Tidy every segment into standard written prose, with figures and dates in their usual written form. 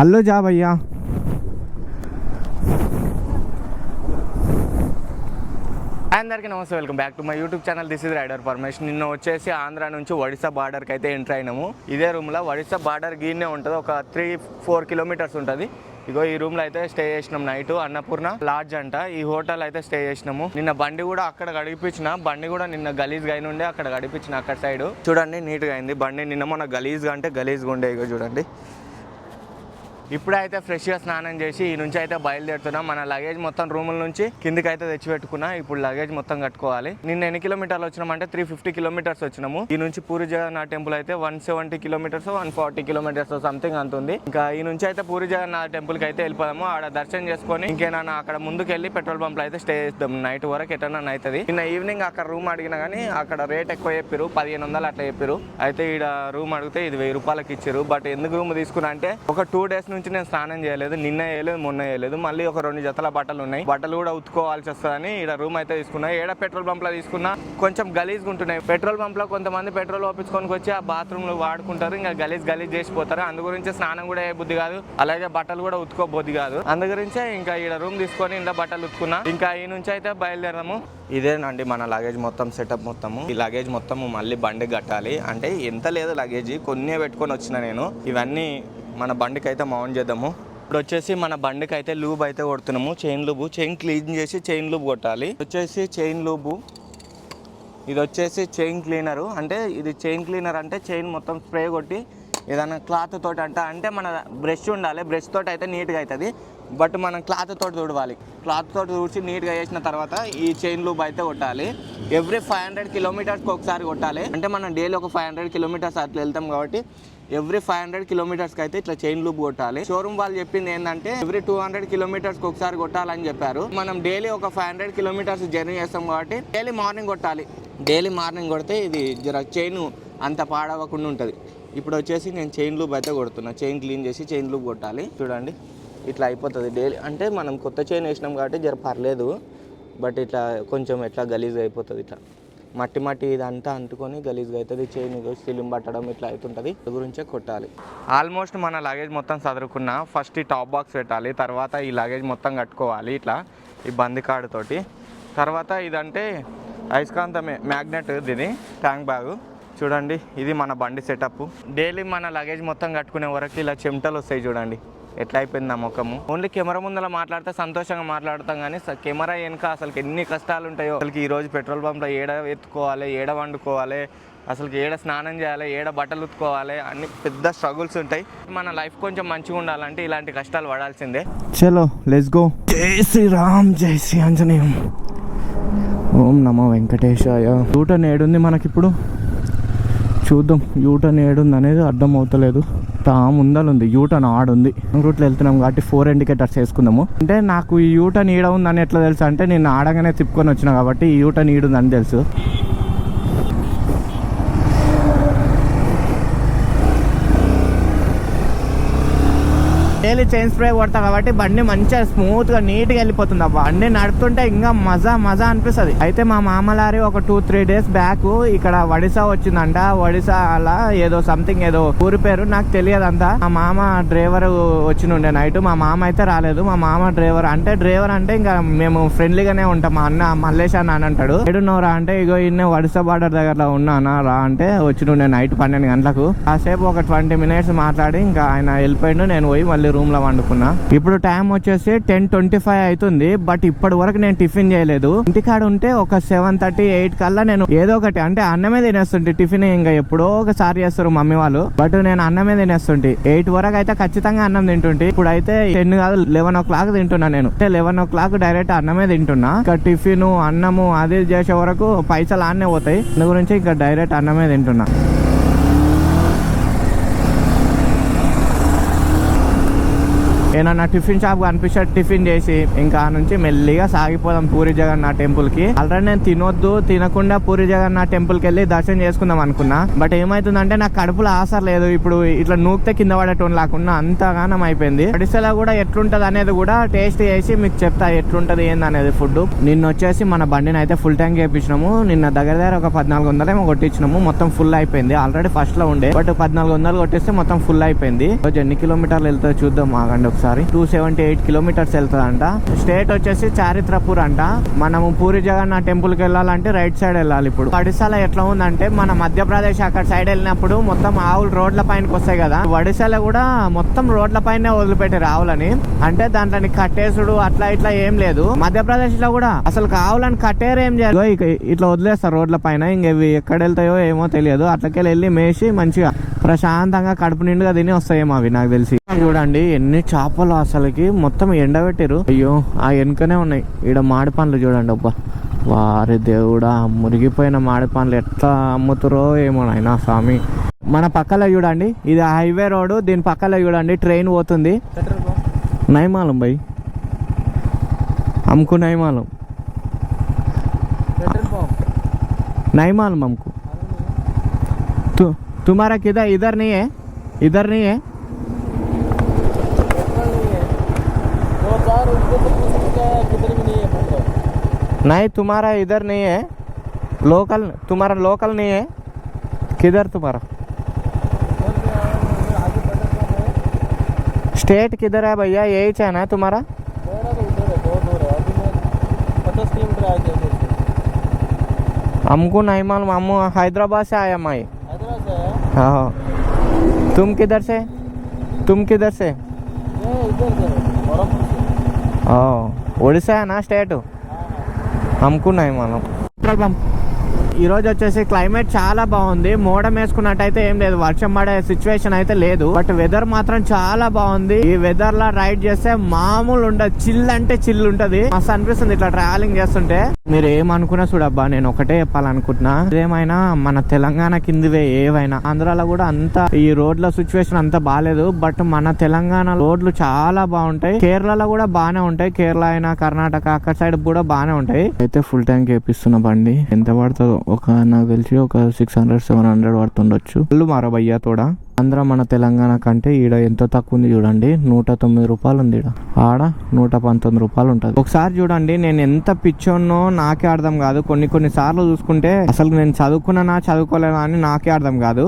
Hello జా భయ్యా. అందరికీ నమస్తే, welcome back to my YouTube channel. This is rider Paramesh. నిన్న వచ్చేసి ఆంధ్ర నుంచి ఒడిశా బార్డర్కి అయితే ఎంటర్ అయినాము. ఇదే రూమ్లో ఒడిశా బార్డర్ గీనే ఉంటుంది, ఒక 3-4 కిలోమీటర్స్ ఉంటుంది. ఇగో ఈ రూమ్ లో అయితే స్టే చేసినాం నైట్. అన్నపూర్ణ లాడ్జ్ అంట, ఈ హోటల్ అయితే స్టే చేసినాము. నిన్న బండి కూడా అక్కడ గడిపించిన, బండి కూడా నిన్న గలీజ్ గా ఉండే అక్కడ గడిపించిన. అక్కడ సైడ్ చూడండి నీట్ గా అయింది బండి. నిన్న మొన్న గలీజ్ గా అంటే గలీజ్ గా ఉండే. ఇగో చూడండి. ఇప్పుడైతే ఫ్రెష్గా స్నానం చేసి ఈ నుంచి అయితే బయలుదేరుతున్నాం. మన లగేజ్ మొత్తం రూముల నుంచి కిందికి అయితే తెచ్చిపెట్టుకున్నా. ఇప్పుడు లగేజ్ మొత్తం కట్టుకోవాలి. నిన్న ఎన్ని కిలోమీటర్లు వచ్చినామంటే 350 కిలోమీటర్స్ వచ్చినాము. ఈ నుంచి పూరి జగన్నాథ్ టెంపుల్ అయితే 170 కిలోమీటర్స్ 140 కిలోమీటర్స్ సంథింగ్ అంత ఉంది. ఇంకా ఈ నుంచి అయితే పూరి జగన్నాథ్ టెంపుల్ కి అయితే వెళ్ళిపోదాము. ఆడ దర్శనం చేసుకొని ఇంకేనా అక్కడ ముందుకు వెళ్ళి పెట్రోల్ పంప్ లో అయితే స్టే చేద్దాం. నైట్ వరకు ఎటన్నా అవుతుంది. నిన్న ఈవినింగ్ అక్కడ రూమ్ అడిగినా కానీ అక్కడ రేట్ ఎక్కువ చెప్పారు, 1500 అట్లా చెప్పారు. అయితే ఈడ రూమ్ అడిగితే ఇది 1000 రూపాయలకి ఇచ్చారు. బట్ ఎందుకు రూమ్ తీసుకున్నా అంటే ఒక 2 డేస్ నుంచి నేను స్నానం చేయలేదు. నిన్న చేయలేదు, మొన్న చేయలేదు. మళ్ళీ ఒక 2 జతల బట్టలు ఉన్నాయి, బట్టలు కూడా ఉతుకోవాల్సి వస్తుందని ఇక్కడ రూమ్ అయితే తీసుకున్నా. ఏడ పెట్రోల్ పంప్ లో తీసుకున్నా కొంచెం గలీజ్గా ఉంటున్నాయి. పెట్రోల్ పంప్ లో కొంతమంది పెట్రోల్ పంపించుకొని వచ్చి ఆ బాత్రూమ్ లో వాడుకుంటారు, ఇంకా గలీజ్ చేసిపోతారు. అందు గురించి స్నానం కూడా ఏ బుద్ధి కాదు, అలాగే బట్టలు కూడా ఉతుకోబుద్ధి కాదు. అందు గురించే ఇంకా ఇక్కడ రూమ్ తీసుకొని ఇంట్లో బట్టలు ఉతుకున్నా. ఇంకా ఈ నుంచి అయితే బయలుదేరదాము. ఇదేనండి మన లగేజ్ మొత్తం సెటప్ మొత్తము. ఈ లగేజ్ మొత్తము మళ్ళీ బండి కట్టాలి. అంటే ఎంత లేదు లగేజ్, కొన్ని పెట్టుకొని వచ్చిన నేను. ఇవన్నీ మన బండికి అయితే మౌంట్ చేద్దాము. ఇప్పుడు వచ్చేసి మన బండికి అయితే లూబ్ అయితే కొడుతున్నాము. చైన్ లూబు, చైన్ క్లీన్ చేసి చైన్ లూబ్ కొట్టాలి. వచ్చేసి చైన్ లూబు, ఇది వచ్చేసి చైన్ క్లీనరు. అంటే ఇది చైన్ క్లీనర్ అంటే చైన్ మొత్తం స్ప్రే కొట్టి ఏదైనా క్లాత్ తోటి అంటే మన బ్రష్ ఉండాలి. బ్రష్ తోటి అయితే నీట్గా అవుతుంది. బట్ మనం క్లాత్ తోటి తుడవాలి. క్లాత్ తోటి తుడిచి నీట్గా చేసిన తర్వాత ఈ చైన్ లూబ్ అయితే కొట్టాలి. ఎవ్రీ 500 కిలోమీటర్స్కి ఒకసారి కొట్టాలి. అంటే మనం డైలీ ఒక 500 కిలోమీటర్స్ అట్లా వెళ్తాం కాబట్టి ఎవ్రీ 500 కిలోమీటర్స్కి అయితే ఇట్లా చైన్ లూబ్ కొట్టాలి. షోరూమ్ వాళ్ళు చెప్పింది ఏంటంటే ఎవ్రీ 200 కిలోమీటర్స్కి ఒకసారి కొట్టాలని చెప్పారు. మనం డైలీ ఒక 500 కిలోమీటర్స్ జర్నీ చేస్తాం కాబట్టి డైలీ మార్నింగ్ కొట్టాలి. డైలీ మార్నింగ్ కొడితే ఇది జర చైన్ అంత పాడవకుండా ఉంటుంది. ఇప్పుడు వచ్చేసి నేను చైన్ లూబ్ అయితే కొడుతున్నా. చైన్ క్లీన్ చేసి చైన్ లూబ్ కొట్టాలి. చూడండి ఇట్లా అయిపోతుంది డైలీ. అంటే మనం కొత్త చైన్ వేసినాం కాబట్టి జర పర్లేదు. బట్ ఇట్లా కొంచెం ఎట్లా గలీజ్ అయిపోతుంది. ఇట్లా మట్టి ఇదంతా అంటుకొని గలీజ్గా అవుతుంది. చైన్ సిలిం పట్టడం ఇట్లా అవుతుంటుంది. దాని గురించే కొట్టాలి. ఆల్మోస్ట్ మన లగేజ్ మొత్తం చదువుకున్నా. ఫస్ట్ ఈ టాప్ బాక్స్ పెట్టాలి, తర్వాత ఈ లగేజ్ మొత్తం కట్టుకోవాలి ఇట్లా ఈ బంది కార్డు తోటి. తర్వాత ఇదంటే అయస్కాంతమే మ్యాగ్నెట్, ఇది ట్యాంక్ బ్యాగు. చూడండి ఇది మన బండి సెటప్. డైలీ మన లగేజ్ మొత్తం కట్టుకునే వరకు ఇలా చెమటలు వస్తాయి. చూడండి ఎట్లా అయిపోయింది నా ముఖము. ఓన్లీ కెమెరా ముందర మాట్లాడితే సంతోషంగా మాట్లాడతాం, కానీ కెమెరా వెనుక అసలు ఎన్ని కష్టాలు ఉంటాయో. అసలు ఈరోజు పెట్రోల్ పంప్లో ఏడ ఎత్తుకోవాలి, ఏడ వండుకోవాలి, అసలు ఏడ స్నానం చేయాలి, ఏడ బట్టలు ఉతుకోవాలి, అన్ని పెద్ద స్ట్రగుల్స్ ఉంటాయి. మన లైఫ్ కొంచెం మంచిగా ఉండాలంటే ఇలాంటి కష్టాలు పడాల్సిందే. చలో లెట్స్ గో. జై శ్రీరామ్, జై శ్రీ ఆంజనేయం, ఓం నమో వెంకటేశాయ. యూటర్న్ ఏడుంది మనకిప్పుడు చూద్దాం. యూటర్న్ ఏడుంది అనేది అర్థం అవుతలేదు. ముందలుంది యూటర్న్ ఆడుంది. రూట్లో వెళ్తున్నాం కాబట్టి 4 ఇండికేటర్స్ వేసుకుందాము. అంటే నాకు ఈ యూటర్న్ ఈడ ఉందని ఎట్లా తెలుసు అంటే నేను ఆడగానే తిప్పుకొని వచ్చినా కాబట్టి ఈ యూటర్న్ ఈడుందని తెలుసు. డైలీ చైన్ స్ప్రే కొడతా కాబట్టి బండి మంచిగా స్మూత్ గా నీట్ గా వెళ్ళిపోతుంది. బండి నడుపుతుంటే ఇంకా మజా అనిపిస్తుంది. అయితే మా మామ లారీ ఒక 2-3 డేస్ బ్యాక్ ఇక్కడ ఒడిశా వచ్చిందంట. ఒడిశా అలా ఏదో సంథింగ్ ఏదో ఊరి పేరు నాకు తెలియదంతా. మా మామ డ్రైవర్ వచ్చినుండే నైట్. మా మామ అయితే రాలేదు. మా మామ డ్రైవర్ అంటే ఇంకా మేము ఫ్రెండ్లీగానే ఉంటాం. మా అన్న మల్లేష్ అన్న అని అంటాడు. ఏడున్నోరా అంటే ఇగో ఇన్నే ఒడిశా బార్డర్ దగ్గర ఉన్నానా రా అంటే వచ్చినుండే నైట్ 12 గంటలకు. కాసేపు ఒక 20 మినిట్స్ మాట్లాడి ఇంకా ఆయన వెళ్ళిపోయిండు. నేను పోయి మళ్ళీ రూమ్ లో వండుకున్నా. ఇప్పుడు టైం వచ్చేసి 10:25 అవుతుంది. బట్ ఇప్పటి వరకు నేను టిఫిన్ చేయలేదు. ఇంటికాడ ఉంటే ఒక 7:30-8 కల్లా నేను ఏదో ఒకటి అంటే అన్నమే తినేస్తుంటే. టిఫిన్ ఇంకా ఎప్పుడో ఒకసారి చేస్తారు మమ్మీ వాళ్ళు, బట్ నేను అన్నమే తినేస్తుంటే. 8 వరకు అయితే ఖచ్చితంగా అన్నం తింటుంటే. ఇప్పుడు అయితే 10 కాదు 11 o'clock తింటున్నా నేను. 11 o'clock డైరెక్ట్ అన్నమే తింటున్నా. ఇంకా టిఫిన్ అన్నము అది చేసే వరకు పైసలు ఆన్నే పోతాయి. దాని గురించి ఇంకా డైరెక్ట్ అన్నమే తింటున్నా. ఏమన్నా టిఫిన్ షాప్ కనిపిస్తే టిఫిన్ చేసి ఇంకా నుంచి మెల్లిగా సాగిపోదాం పూరి జగన్నాథ్ టెంపుల్ కి. ఆల్రెడీ నేను తినకుండా పూరి జగన్నాథ్ టెంపుల్ కి వెళ్ళి దర్శనం చేసుకుందాం అనుకున్నా. బట్ ఏమైతుందంటే నాకు కడుపులో ఆసర లేదు. ఇప్పుడు ఇట్లా నూకితే కింద పడేటోని లేకుండా అంతగానం అయిపోయింది. ఒడిశాలో కూడా ఎట్లుంటది అనేది కూడా టేస్ట్ చేసి మీకు చెప్తా ఎట్లుంటది ఏంది అనేది ఫుడ్. నిన్న వచ్చేసి మన బండిని అయితే ఫుల్ ట్యాంక్ చేయించినాము. నిన్న దగ్గర ఒక 1400 ఏమో కొట్టించినాము. మొత్తం ఫుల్ అయిపోయింది. ఆల్రెడీ ఫస్ట్ లో ఉండే బట్ 1400 కొట్టేస్తే మొత్తం ఫుల్ అయిపోయింది. రోజు ఎన్ని కిలోమీటర్లు వెళ్తుందో చూద్దాం ఆగండి ఒకసారి. 278 కిలోమీటర్స్ వెళ్తుందంట. స్టేట్ వచ్చేసి చారిత్రపూర్ అంట. మనము పూరి జగన్నాథ్ టెంపుల్ కి వెళ్ళాలంటే రైట్ సైడ్ వెళ్ళాలి. ఇప్పుడు ఒడిశాలో ఎట్లా ఉందంటే మన మధ్యప్రదేశ్ అక్కడ సైడ్ వెళ్ళినప్పుడు మొత్తం ఆవులు రోడ్ల పైనకి వస్తాయి కదా, ఒడిశాలో కూడా మొత్తం రోడ్ల పైన వదిలిపెట్టారు ఆవులని. అంటే దాంట్లో కట్టేసుడు అట్లా ఇట్లా ఏం లేదు. మధ్యప్రదేశ్ లో కూడా అసలు ఆవులను కట్టేరు ఏం చేయదు, ఇట్లా వదిలేస్తారు రోడ్ల పైన. ఇంకవి ఎక్కడ వెళ్తాయో ఏమో తెలియదు. అట్లకెళ్ళి వెళ్ళి మేసి మంచిగా ప్రశాంతంగా కడుపు నిండుగా తిని వస్తాయేమో అవి నాకు తెలిసి. చూడండి ఎన్ని చేపలు అసలుకి మొత్తం ఎండబెట్టారు. అయ్యో ఆ వెనుకనే ఉన్నాయి. ఈడ మాడి పండ్లు చూడండి. అబ్బా వారి దేవుడా, మురిగిపోయిన మాడి పండ్లు ఎట్లా అమ్ముతారో ఏమో నాయనా స్వామి. మన పక్కలో చూడండి, ఇది హైవే రోడ్. దీని పక్కలో చూడండి ట్రైన్ పోతుంది. నైమాలం భయ్, हमको नहीं मालूम, नहीं मालूम हमको. तुम्हारा किधर? इधर नहीं है, इधर नहीं है. नहीं तुम्हारा इधर नहीं है लोकल, तुम्हारा लोकल नहीं है. किधर तुम्हारा स्टेट किधर है भैया? यही है ना तुम्हारा? हमको नहीं मालूम, हम हैदराबाद से आया मैं. हाँ तुम किधर से? तुम किधर से? उड़ीसा है ना स्टेट? हमको नहीं मालूम. ఈ రోజు వచ్చేసి క్లైమేట్ చాలా బాగుంది. మోడం వేసుకున్నట్టయితే ఏం లేదు, వర్షం పడే సిచ్యువేషన్ అయితే లేదు. బట్ వెదర్ మాత్రం చాలా బాగుంది. ఈ వెదర్ లో రైడ్ చేస్తే మామూలు ఉండదు, చిల్ అంటే చిల్ ఉంటది. మస్తు అనిపిస్తుంది ఇట్లా ట్రావెలింగ్ చేస్తుంటే. మీరు ఏమనుకున్నా చూడబ్బా, నేను ఒకటే చెప్పాలనుకుంటున్నా, ఏమైనా మన తెలంగాణ కిందివే ఏవైనా. ఆంధ్రాలో కూడా అంత ఈ రోడ్ల సిచ్యువేషన్ అంత బాగాలేదు. బట్ మన తెలంగాణ రోడ్లు చాలా బాగుంటాయి. కేరళలో కూడా బాగానే ఉంటాయి. కేరళ అయినా కర్ణాటక అక్కడ సైడ్ కూడా బాగానే ఉంటాయి. అయితే ఫుల్ ట్యాంక్ వేపిస్తున్న బండి ఎంత పడుతుందో నాకు తెలిసి ఒక 600-700 పడుతుండొచ్చు. వాళ్ళు మారా భయ్యా తోడా. ఆంధ్ర మన తెలంగాణ కంటే ఈడ ఎంతో తక్కువ ఉంది చూడండి. 109 రూపాయలు ఉంది ఈడ. ఆడ 119 రూపాయలు ఉంటుంది. ఒకసారి చూడండి, నేను ఎంత పిచ్చోన్నో నాకే అర్థం కాదు. కొన్ని సార్లు చూసుకుంటే అసలు నేను చదువుకున్నానా చదువుకోలేదా అని నాకే అర్థం కాదు.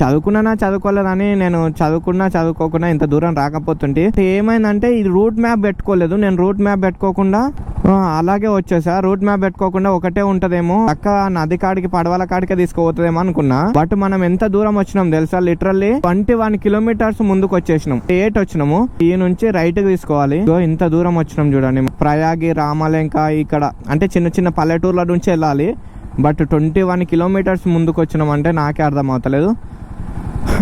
చదువుకున్నానా చదువుకోలేదని నేను చదువుకోకుండా ఇంత దూరం రాకపోతుంటే ఏమైందంటే ఈ రూట్ మ్యాప్ పెట్టుకోలేదు. నేను రూట్ మ్యాప్ పెట్టుకోకుండా అలాగే వచ్చేసా. రూట్ మ్యాప్ పెట్టుకోకుండా ఒకటే ఉంటదేమో, అక్క నది కాడికి పడవల కాడికే తీసుకుపోతుందేమో అనుకున్నా. బట్ మనం ఎంత దూరం వచ్చినాం తెలుసా? లిటరల్లీ 21 కిలోమీటర్స్ ముందుకు వచ్చేసినాం. 8 వచ్చినాము. ఈ నుంచి రైట్ కి తీసుకోవాలి. ఇంత దూరం వచ్చినాం చూడండి. ప్రయాగి, రామలంక ఇక్కడ అంటే చిన్న పల్లెటూర్ల నుంచి వెళ్ళాలి. బట్ 21 కిలోమీటర్స్ ముందుకు వచ్చినాం అంటే నాకే అర్థం అవుతలేదు.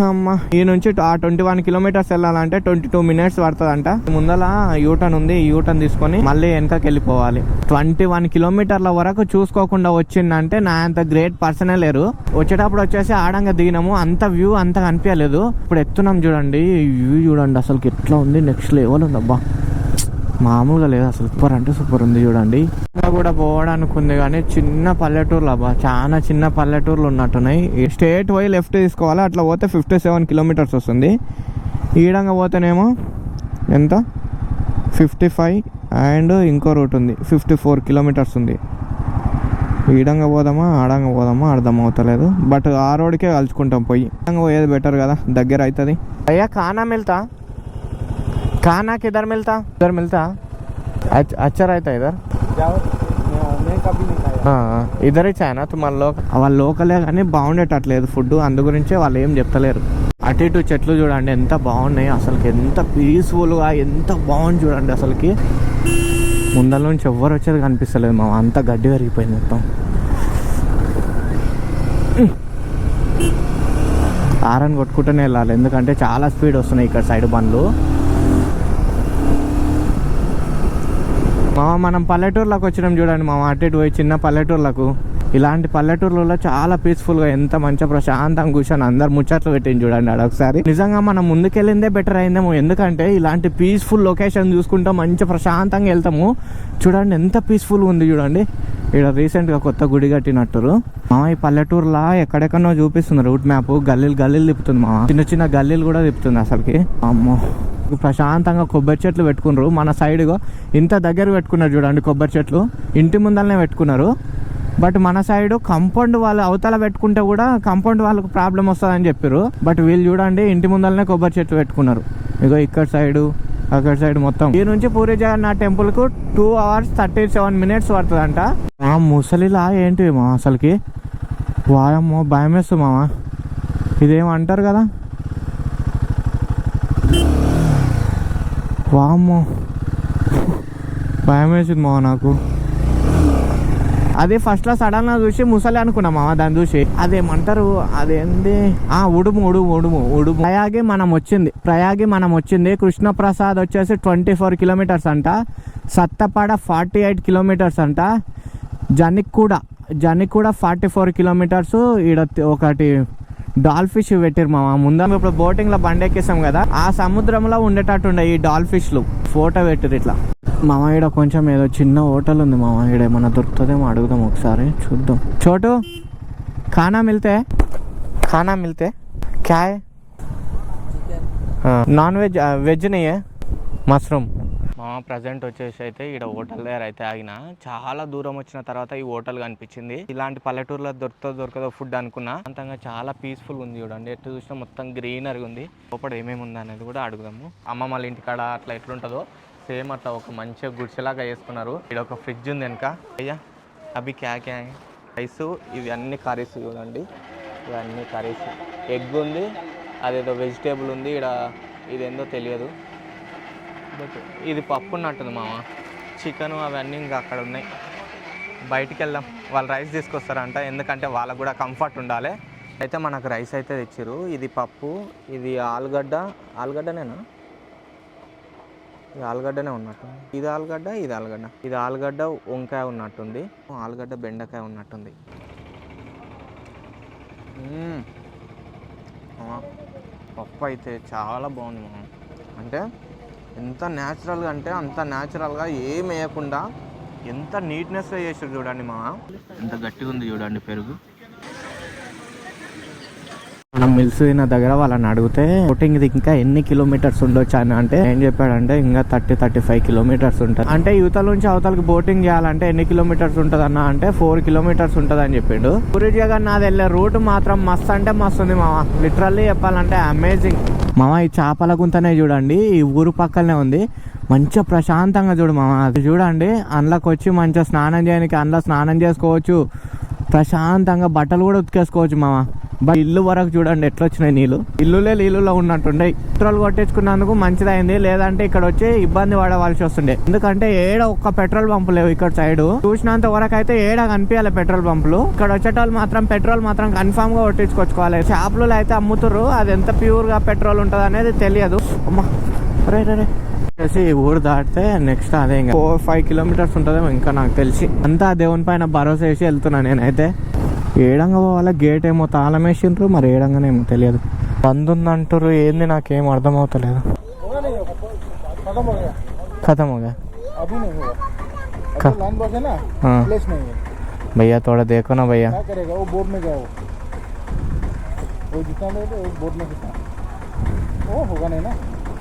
అమ్మ, ఈ నుంచి ఆ 21 కిలోమీటర్స్ వెళ్ళాలంటే 22 మినిట్స్ పడుతుందంట. ముందల యూటర్న్ ఉంది, ఈ యూటర్న్ తీసుకొని మళ్ళీ వెనకకి వెళ్ళిపోవాలి. 21 కిలోమీటర్ల వరకు చూసుకోకుండా వచ్చిందంటే నా అంత గ్రేట్ పర్సనే లేరు. వచ్చేటప్పుడు వచ్చేసి ఆడంగా దిగినాము, అంత వ్యూ అంత కనిపించలేదు. ఇప్పుడు ఎక్కుతున్నాం చూడండి, వ్యూ చూడండి అసలు ఎట్లా ఉంది. నెక్స్ట్ లెవెల్ ఉంది అబ్బా, మామూలుగా లేదు అసలు. సూపర్ అంటే సూపర్ ఉంది చూడండి. కూడా పోవడానికి ఉంది కానీ చిన్న పల్లెటూర్లు అబ్బా, చాలా చిన్న పల్లెటూర్లు ఉన్నట్టున్నాయి. స్ట్రేట్ పోయి లెఫ్ట్ తీసుకోవాలి. అట్లా పోతే 57 కిలోమీటర్స్ వస్తుంది. ఈడంగా పోతేనేమో ఎంత 55 అండ్ ఇంకో రూట్ ఉంది 54 కిలోమీటర్స్ ఉంది. ఈడంగా పోదామా ఆడంగా పోదామా అర్థం అవుతలేదు. బట్ ఆ రోడ్కే కలుసుకుంటాం. పోయి పోయేది బెటర్ కదా, దగ్గర అవుతుంది. అయ్యా खाना मिलता, खाना किधर मिलता? इधर मिलता? अच्छा रहता इधर? ఇద్దరు ఇచ్చాయనా తుమ్మల్లో? వాళ్ళ లోకలే కానీ బాగుండేటట్లేదు ఫుడ్, అందు గురించే వాళ్ళు ఏం చెప్తలేరు. అటు ఇటు చెట్లు చూడండి ఎంత బాగున్నాయి అసలుకి, ఎంత పీస్ఫుల్గా ఎంత బాగుంది చూడండి అసలుకి. ముందల నుంచి ఎవ్వరు వచ్చేది కనిపిస్తలేదు మా, అంత గడ్డి పెరిగిపోయింది మొత్తం. ఆరని కొట్టుకుంటూనే వెళ్ళాలి, ఎందుకంటే చాలా స్పీడ్ వస్తున్నాయి ఇక్కడ సైడ్ బండ్లు. మనం పల్లెటూర్లకు వచ్చినాం చూడండి మామ. అటు ఇటు పోయి చిన్న పల్లెటూర్లకు ఇలాంటి పల్లెటూర్లలో చాలా పీస్ఫుల్గా ఎంత మంచిగా ప్రశాంతంగా కూర్చొని అందరు ముచ్చట్లు పెట్టింది చూడండి ఆడ ఒకసారి. నిజంగా మనం ముందుకెళ్ళిందే బెటర్ అయిందేమో, ఎందుకంటే ఇలాంటి పీస్ఫుల్ లొకేషన్ చూసుకుంటా మంచి ప్రశాంతంగా వెళ్తాము. చూడండి ఎంత పీస్ఫుల్గా ఉంది చూడండి. ఇక్కడ రీసెంట్గా కొత్త గుడి కట్టినట్టురు. ఈ పల్లెటూరులా ఎక్కడెక్కడో చూపిస్తుంది రూట్ మ్యాప్. గల్లీలు తిప్పుతుంది చిన్న చిన్న గల్లీలు కూడా తిప్పుతుంది అసలుకి. అమ్మో ప్రశాంతంగా కొబ్బరి చెట్లు పెట్టుకున్నారు. మన సైడ్ ఇంత దగ్గర పెట్టుకున్నారు చూడండి కొబ్బరి చెట్లు, ఇంటి ముందరనే పెట్టుకున్నారు. బట్ మన సైడ్ కంపౌండ్ వాళ్ళు అవతల పెట్టుకుంటే కూడా కంపౌండ్ వాళ్ళకు ప్రాబ్లం వస్తుందని చెప్పారు. బట్ వీళ్ళు చూడండి ఇంటి ముందరనే కొబ్బరి చెట్లు పెట్టుకున్నారు. ఇగో ఇక్కడ సైడు అక్కడ సైడ్ మొత్తం. ఈ నుంచి పూరి జగన్నాథ్ టెంపుల్ కు 2 hours 37 minutes పడుతుందంట. ముసలిలా ఏంటి మా అసలుకి, వాయమ్మో భయం వేస్తుంది మామ. ఇదేమంటారు కదా, వామ్మో భయం వేసింది మామ నాకు. అది ఫస్ట్లో సడన్గా చూసి ముసలి అనుకున్నాం మామ, దాన్ని చూసి అదేమంటారు అదేంది ఉడుము. ప్రయాగి మనం వచ్చింది. కృష్ణప్రసాద్ వచ్చేసి 24 kilometers అంట. సత్తపాడ 48 kilometers అంట. జనిక్కూడ 44 kilometers. ఈడ ఒకటి డాల్ఫిష్ పెట్టారు మామ ముందర. ఇప్పుడు బోటింగ్ లో బండి ఎక్కేసాం కదా, ఆ సముద్రంలో ఉండేటట్టుండే ఈ డాల్ఫిష్లు. ఫోటో పెట్టారు ఇట్లా. మామ ఈడ కొంచెం ఏదో చిన్న హోటల్ ఉంది మామ, ఈడ ఏమన్నా దొరుకుతుందేమో అడుగుదాం ఒకసారి, చూద్దాం. చోటు ఖానా మిల్తే క్యా హై? నాన్ వెజ్ వెజ్ నెయ్యే మష్రూమ్. మా ప్రజెంట్ వచ్చేసి అయితే ఇక్కడ హోటల్ దగ్గర అయితే ఆగిన. చాలా దూరం వచ్చిన తర్వాత ఈ హోటల్ కనిపించింది. ఇలాంటి పల్లెటూరులో దొరకదో ఫుడ్ అనుకున్నా. అంతంగా చాలా పీస్ఫుల్ ఉంది చూడండి. ఎటు చూసినా మొత్తం గ్రీనరీ ఉంది. లోపల ఏమేమి ఉంది అనేది కూడా అడుగుదాము. అమ్మ వాళ్ళ ఇంటికాడ అట్లా ఎట్లుంటుందో సేమ్ అట్లా ఒక మంచిగా గుడిసెలాగా వేసుకున్నారు. ఇక్కడ ఒక ఫ్రిడ్జ్ ఉంది వెనక. అయ్యా అవి క్యా రైస్, ఇవి అన్ని కర్రీస్ చూడండి. ఇవన్నీ కర్రీస్. ఎగ్ ఉంది, అదేదో వెజిటేబుల్ ఉంది. ఇక్కడ ఇదేందో తెలియదు, బట్ ఇది పప్పు ఉన్నట్టుంది మామ. చికెను అవన్నీ ఇంకా అక్కడ ఉన్నాయి. బయటికి వెళ్దాం, వాళ్ళు రైస్ తీసుకొస్తారంట, ఎందుకంటే వాళ్ళకు కూడా కంఫర్ట్ ఉండాలి. అయితే మనకు రైస్ అయితే తెచ్చారు. ఇది పప్పు, ఇది ఆలుగడ్డనేనా? ఇది ఆలుగడ్డనే ఉన్నట్టుంది. ఇది ఆలుగడ్డ వంకాయ ఉన్నట్టుంది. ఆలుగడ్డ బెండకాయ ఉన్నట్టుంది. పప్పు అయితే చాలా బాగుంది మామ. అంటే ఎంత న్యాచురల్గా అంటే అంత న్యాచురల్గా ఏం వేయకుండా ఎంత నీట్నెస్గా చేసారు చూడండి మామ. ఎంత గట్టిగా ఉంది చూడండి పెరుగు. మనం మిల్స్ తిన్న దగ్గర వాళ్ళని అడిగితే బోటింగ్ ఇది ఇంకా ఎన్ని కిలోమీటర్స్ ఉండొచ్చు అని అంటే ఏం చెప్పాడంటే ఇంకా 30-35 kilometers ఉంటుంది. అంటే యువతల నుంచి అవతలకి బోటింగ్ చేయాలంటే ఎన్ని కిలోమీటర్స్ ఉంటుంది అన్న అంటే 4 kilometers ఉంటుంది అని చెప్పిండు. పూరి జగన్నాథ్ వెళ్ళే రూట్ మాత్రం మస్తు అంటే మస్తు ఉంది మామ. లిటరల్లీ చెప్పాలంటే అమేజింగ్ మామ. ఈ చేపల గుంతనే చూడండి, ఈ ఊరు పక్కనే ఉంది. మంచిగా ప్రశాంతంగా చూడు మామ. అది చూడండి, అందులోకి వచ్చి మంచిగా స్నానం చేయడానికి అందులో స్నానం చేసుకోవచ్చు. ప్రశాంతంగా బట్టలు కూడా ఉతికేసుకోవచ్చు మామ. బట్ ఇల్లు వరకు చూడండి ఎట్లా వచ్చినాయి నీళ్ళు. నీళ్ళులో ఉన్నట్టుండే. పెట్రోల్ కొట్టించుకున్నందుకు మంచిదైంది, లేదంటే ఇక్కడ వచ్చి ఇబ్బంది పడవలసి వస్తుండే. ఎందుకంటే ఏడ ఒక్క పెట్రోల్ పంపు లేవు ఇక్కడ సైడ్. చూసినంత వరకు అయితే ఏడ కనిపించాలి పెట్రోల్ పంపులు. ఇక్కడ వచ్చేటోళ్ళు మాత్రం పెట్రోల్ మాత్రం కన్ఫామ్ గా కొట్టించుకోవాలి. షాపులు అయితే అమ్ముతుర్రు, అది ఎంత ప్యూర్ గా పెట్రోల్ ఉంటుంది అనేది తెలియదు. అమ్మా రే ఊరు దాటితే నెక్స్ట్ అదే ఇంకా 4-5 kilometers ఉంటుందేమో ఇంకా నాకు తెలిసి. అంతా దేవుని పైన భరోసా వేసి వెళ్తున్నా నేనైతే. ఏడంగా పోవాలా, గేట్ ఏమో తాళం వేసిండ్రు, మరి ఏడంగానేమో తెలియదు. బంద్ ఉందంటారు, ఏంది నాకేం అర్థం అవుతలేదు. ఖతం होगा भैया थोड़ा देखो ना भैया.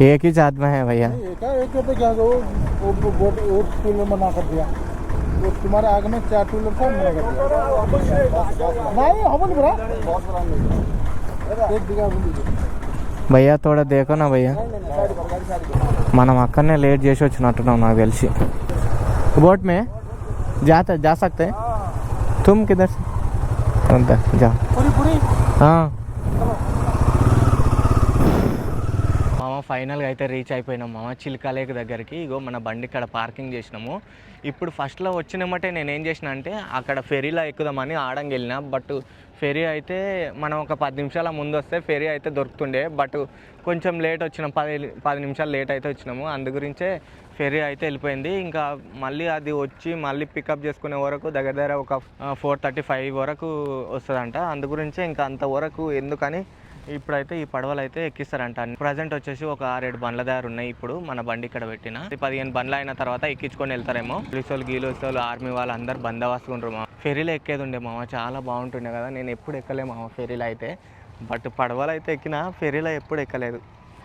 एक ही साथ में है भैया. तुम्हारे आगे में 4 टूलर था, मना कर दिया. भैया थोड़ा देखो ना भैया. మనం అక్కడనే లేట్ చేసి వచ్చినట్టున్నాం నాకు తెలిసి. बोट में जा सकते हैं. तुम किधर से? हाँ ఫైనల్గా అయితే రీచ్ అయిపోయినాం మామ చిల్కా లేక్ దగ్గరికి. ఇగో మన బండి ఇక్కడ పార్కింగ్ చేసినాము. ఇప్పుడు ఫస్ట్లో వచ్చినమ్మటే నేను ఏం చేసిన అంటే అక్కడ ఫెరీలో ఎక్కుదామని ఆడంగి వెళ్ళిన. బట్ ఫెరీ అయితే మనం ఒక 10 నిమిషాల ముందు వస్తే ఫెరీ అయితే దొరుకుతుండే. బట్ కొంచెం లేట్ వచ్చినాం, 10 నిమిషాలు లేట్ అయితే వచ్చినాము. అందు గురించే ఫెరీ అయితే వెళ్ళిపోయింది. ఇంకా మళ్ళీ అది వచ్చి మళ్ళీ పికప్ చేసుకునే వరకు దగ్గర ఒక 4:35 వరకు వస్తుందంట. అందు గురించే ఇంకా అంతవరకు ఎందుకని ఇప్పుడైతే ఈ పడవలు అయితే ఎక్కిస్తారంట. ప్రజెంట్ వచ్చేసి ఒక 6-7 బండ్ల దగ్గర ఉన్నాయి. ఇప్పుడు మన బండి ఇక్కడ పెట్టిన 15 బండ్లు అయిన తర్వాత ఎక్కించుకొని వెళ్తారేమో. పోలీసులు గీలోసులు ఆర్మీ వాళ్ళు అందరు బందోబస్తు ఉంటారు మామ. ఫెరీలో ఎక్కేది ఉండే మామ, చాలా బాగుంటుండే కదా. నేను ఎప్పుడు ఎక్కలే మామ ఫెరీలో అయితే, బట్ పడవలు అయితే ఎక్కినా, ఫెరీలో ఎప్పుడు ఎక్కలేదు.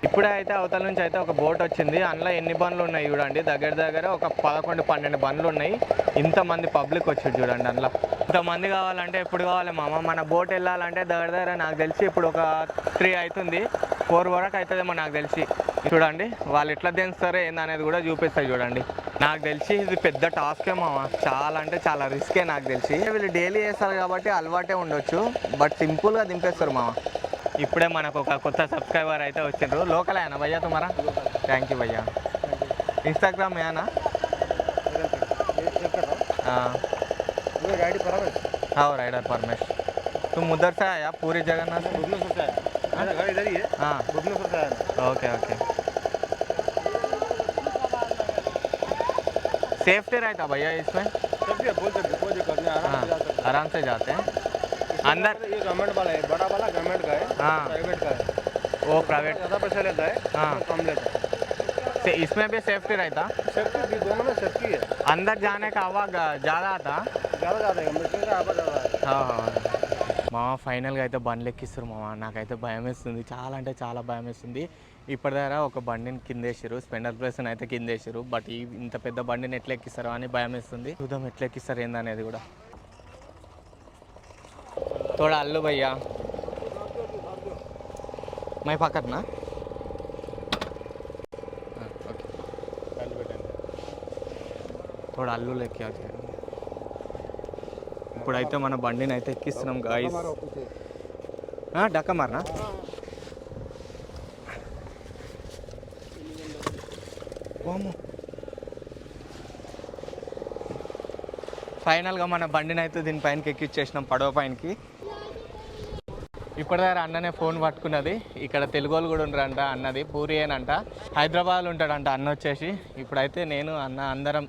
ఇప్పుడే అయితే అవతల నుంచి అయితే ఒక బోట్ వచ్చింది. అందులో ఎన్ని బండ్లు ఉన్నాయి చూడండి, దగ్గర ఒక 11-12 బండ్లు ఉన్నాయి. ఇంతమంది పబ్లిక్ వచ్చారు చూడండి. అందులో ఇంతమంది కావాలంటే ఎప్పుడు కావాలి మామ. మన బోట్ వెళ్ళాలంటే దగ్గర నాకు తెలిసి ఇప్పుడు ఒక 3 అవుతుంది, 4 వరకు అవుతుందేమో నాకు తెలిసి. చూడండి వాళ్ళు ఎట్లా దించుతారో ఏందనేది కూడా చూపిస్తాయి చూడండి. నాకు తెలిసి ఇది పెద్ద టాస్కే మామ, చాలా అంటే చాలా రిస్కే నాకు తెలిసి. వీళ్ళు డైలీ చేస్తారు కాబట్టి అలవాటే ఉండొచ్చు, బట్ సింపుల్గా దింపేస్తారు మామ. ఇప్పుడే మనకు ఒక కొత్త సబ్స్క్రైబర్ అయితే వచ్చిండ్రు. లోకల్ అయినా భయ్యా తుమారా? థ్యాంక్ యూ భయ్యా. इंस्टाग्राम में है ना? हाँ हाँ राइडर परमेश। तुम उधर से आया पूरी जगन्नाथ? भुवनेश्वर से आया, घर इधर ही है। हाँ भुवनेश्वर से आया। Okay okay. सेफ्टी रहता भैया इसमें? सब बोल सकते, कोई दिक्कत नहीं, आराम से जा सकते। आराम से जाते हैं अंदर। ये गवर्नमेंट वाला है, बड़ा वाला गवर्नमेंट का है। हाँ प्राइवेट का है, वो प्राइवेट ज़्यादा पैसा लेता है। हाँ। कम लेता है। इसमें भी सेफ्टी रहता? सेफ्टी भी, दोनों में सेफ्टी है। अंदर जाने का हवा ज़्यादा आता? ज़्यादा है, मशीन का हवा ज़्यादा है। మామ ఫైనల్గా అయితే బండ్లు ఎక్కిస్తారు మామ. నాకైతే భయం వేస్తుంది, చాలా అంటే చాలా భయం వేస్తుంది. ఇప్పటి దగ్గర ఒక బండిని కిందేసారు, స్పెండర్ ప్లేస్ని అయితే కిందేసారు. బట్ ఇంత పెద్ద బండిని ఎట్లా ఎక్కిస్తారో అని భయం వేస్తుంది. చూద్దాం ఎట్లా ఎక్కిస్తారు ఏందనేది కూడా. తోడా అల్లు భయ్యా మై పక్కన ఓకే తోడా అల్లు లెక్కి. ఇప్పుడైతే మన బండిని అయితే ఎక్కిస్తున్నాం గాయ్స్. డక్క మారనా? ఫైనల్గా మన బండిని అయితే దీనిపైనకి ఎక్కిచ్చేసినాం, పడవ పైనకి. ఇప్పటిదాకా అన్ననే ఫోన్ పట్టుకున్నది. ఇక్కడ తెలుగు వాళ్ళు కూడా ఉండరంట, అన్నది పూరి ఏనంట, హైదరాబాద్లో ఉంటాడంట అన్న వచ్చేసి. ఇప్పుడైతే నేను అన్న అందరం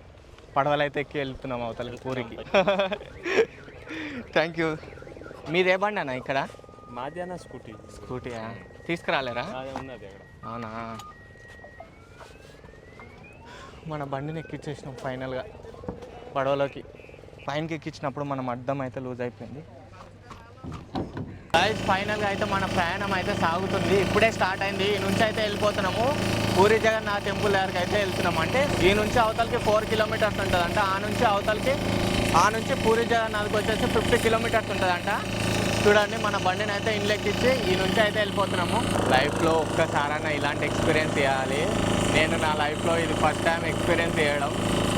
పడవలు అయితే ఎక్కి వెళ్తున్నాం అవతలకి పూరికి. Thank you. మీదే బండి అన్న ఇక్కడ? మాది అన్న స్కూటీ. స్కూటీయా? తీసుకురాలేరా? ఉన్నది అవునా? మన బండిని ఎక్కించేసినాం ఫైనల్గా పడవలోకి. పైనకి ఎక్కించినప్పుడు మనం అడ్డం అయితే లూజ్ అయిపోయింది. ఫైనల్గా అయితే మన ప్రయాణం అయితే సాగుతుంది. ఇప్పుడే స్టార్ట్ అయింది. ఈ నుంచి అయితే వెళ్ళిపోతున్నాము పూరి జగన్నాథ్ టెంపుల్ దగ్గరికి అయితే వెళ్తున్నాం. అంటే ఈ నుంచి అవతలకి 4 కిలోమీటర్స్ ఉంటుందంట. ఆ నుంచి పూరి జగన్నాథ్కి వచ్చేసి 50 కిలోమీటర్స్ ఉంటుందంట. చూడండి మన బండిని అయితే ఇండ్లెక్కించి ఈ నుంచి అయితే వెళ్ళిపోతున్నాము. లైఫ్లో ఒక్కసారైనా ఇలాంటి ఎక్స్పీరియన్స్ చేయాలి. నేను నా లైఫ్లో ఇది ఫస్ట్ టైం ఎక్స్పీరియన్స్ చేయడం.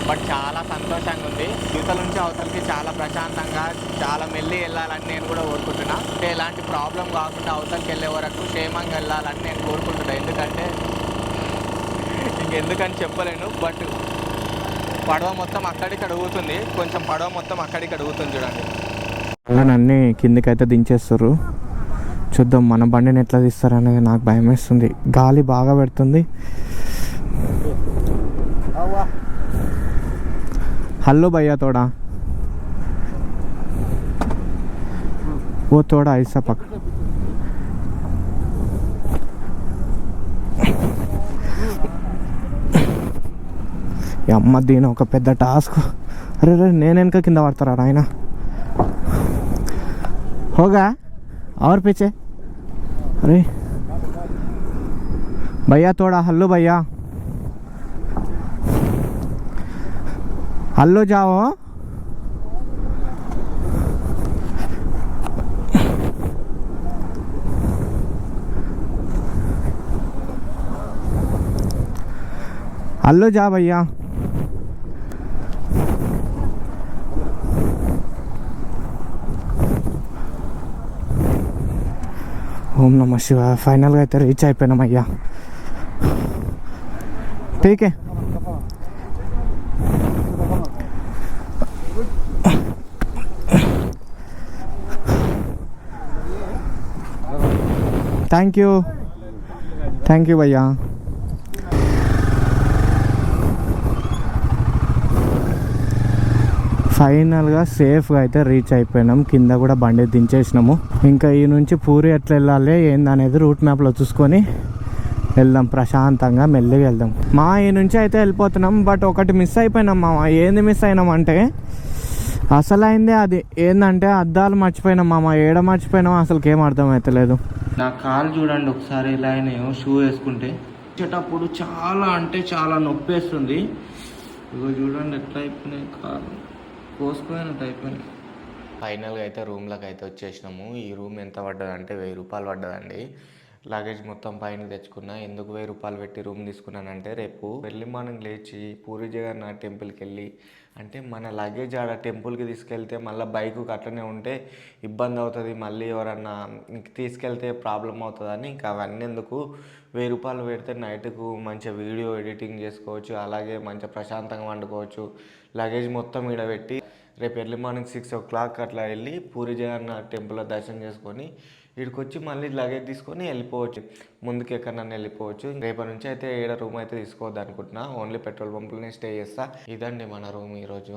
బట్ చాలా సంతోషంగా ఉంది. యువతల నుంచి అవతలకి చాలా ప్రశాంతంగా, చాలా మెల్లి వెళ్ళాలని నేను కూడా కోరుకుంటున్నా. అంటే ఎలాంటి ప్రాబ్లం కాకుండా అవతలకి వెళ్ళే వరకు క్షేమంగా వెళ్ళాలని నేను కోరుకుంటున్నాను. ఎందుకంటే ఇంకెందుకని చెప్పలేను. బట్ పడవ మొత్తం అక్కడిక్కడ ఊగుతుంది, కొంచెం పడవ మొత్తం అక్కడిక్కడ ఊగుతుంది చూడండి. అన్నీ కిందికి అయితే దించేస్తారు. చూద్దాం మన బండిని ఎట్లా తీస్తారు అనేది నాకు భయం వేస్తుంది. గాలి బాగా పెడుతుంది. హలో భయ్యా తోడా ఓ తోడా ఐసా పక్క. అమ్మ దీని ఒక పెద్ద టాస్క్. అరే రే నేను వెనక కింద పడతారా ఆయన? होगा और पीछे? अरे भैया थोड़ा हल्लो भैया, हल्लो जाओ. हल्लो जा भैया. ఓం నమ శివాయ. ఫైనల్గా అయితే రీచ్ అయిపోయినాం అయ్యా. ठीक है थैंक यू भैया ఫైనల్గా సేఫ్గా అయితే రీచ్ అయిపోయినాం. కింద కూడా బండి దించేసినాము. ఇంకా ఈ నుంచి పూరి ఎట్లా వెళ్ళాలి ఏందనేది రూట్ మ్యాప్లో చూసుకొని వెళ్దాం. ప్రశాంతంగా మెల్లిగా వెళ్దాం. ఈ నుంచి అయితే వెళ్ళిపోతున్నాం. బట్ ఒకటి మిస్ అయిపోయినాం మామ. ఏంది మిస్ అయినామంటే అసలైందే అది. ఏంటంటే అద్దాలు మర్చిపోయినాం మామ. ఏడ మర్చిపోయినాం అసలుకి ఏం అర్థం అవుతలేదు. నా కాలు చూడండి ఒకసారి. ఇలా అయినాయో షూ వేసుకుంటే వచ్చేటప్పుడు చాలా అంటే చాలా నొప్పి వేస్తుంది. ఇగో చూడండి ఎట్లా అయిపోయినాయి కాలు, కోసుకుపోయినట్టు అయిపోయినాయి. ఫైనల్గా అయితే రూమ్లోకి అయితే వచ్చేసినాము. ఈ రూమ్ ఎంత పడ్డదంటే 1000 రూపాయలు పడ్డదండి. లగేజ్ మొత్తం పైన తెచ్చుకున్నా. ఎందుకు 1000 రూపాయలు పెట్టి రూమ్ తీసుకున్నానంటే రేపు ఎర్లీ మార్నింగ్ లేచి పూరి జగన్నాథ్ టెంపుల్కి వెళ్ళి అంటే మన లగేజ్ ఆడ టెంపుల్కి తీసుకెళ్తే మళ్ళీ బైకు అట్లనే ఉంటే ఇబ్బంది అవుతుంది. మళ్ళీ ఎవరన్నా తీసుకెళ్తే ప్రాబ్లం అవుతుందని ఇంకా అవన్నీ ఎందుకు 1000 రూపాయలు పెడితే నైట్కు మంచిగా వీడియో ఎడిటింగ్ చేసుకోవచ్చు. అలాగే మంచిగా ప్రశాంతంగా వండుకోవచ్చు. లగేజ్ మొత్తం ఈడ పెట్టి రేపు ఎర్లీ మార్నింగ్ 6 o'clock అట్లా వెళ్ళి పూరి జగన్నాథ్ టెంపుల్లో దర్శనం చేసుకొని ఇక్కడికి వచ్చి మళ్ళీ లగేజ్ తీసుకొని వెళ్ళిపోవచ్చు. ముందుకు ఎక్కడన్నా వెళ్ళిపోవచ్చు. రేపటి నుంచి అయితే ఏడ రూమ్ అయితే తీసుకోవద్దు అనుకుంటున్నా. ఓన్లీ పెట్రోల్ పంపులోనే స్టే చేస్తా. ఇదండి మన రూమ్ ఈరోజు.